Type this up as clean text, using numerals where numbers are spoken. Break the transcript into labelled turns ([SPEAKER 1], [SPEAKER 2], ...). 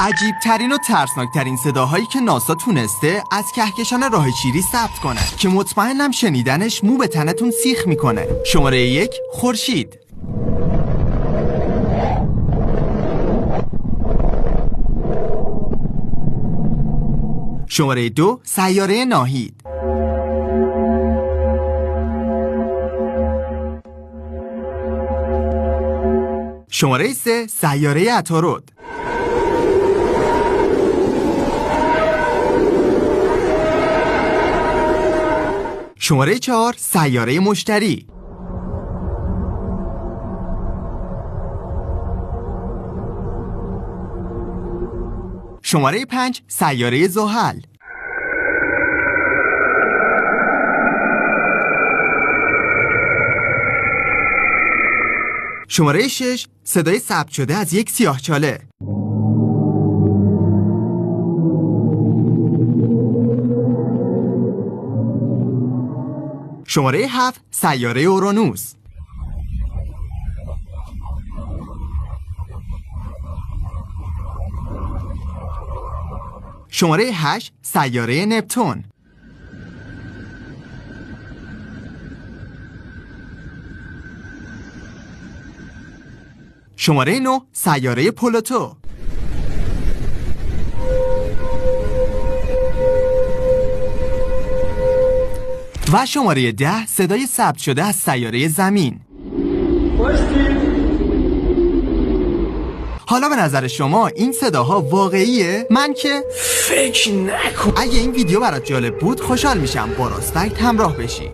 [SPEAKER 1] عجیب ترین و ترسناک ترین صداهایی که ناسا تونسته از کهکشان راه شیری ثبت کنه که مطمئنم شنیدنش مو به تنتون سیخ میکنه. شماره 1 خورشید. شماره 2 سیاره ناهید. شماره 3 سیاره عطارد. شماره 4 سیاره مشتری. شماره 5 سیاره زحل. شماره 6 صدای ثبت شده از یک سیاهچاله. شماره 7 سیاره اورانوس. شماره 8 سیاره نپتون. شماره 9 سیاره پلوتو. و شماره 10 صدای ثبت شده از سیاره زمین. حالا به نظر شما این صداها واقعیه؟ من که
[SPEAKER 2] فکر نکن.
[SPEAKER 1] اگه این ویدیو برات جالب بود خوشحال میشم با راست فکت همراه بشی.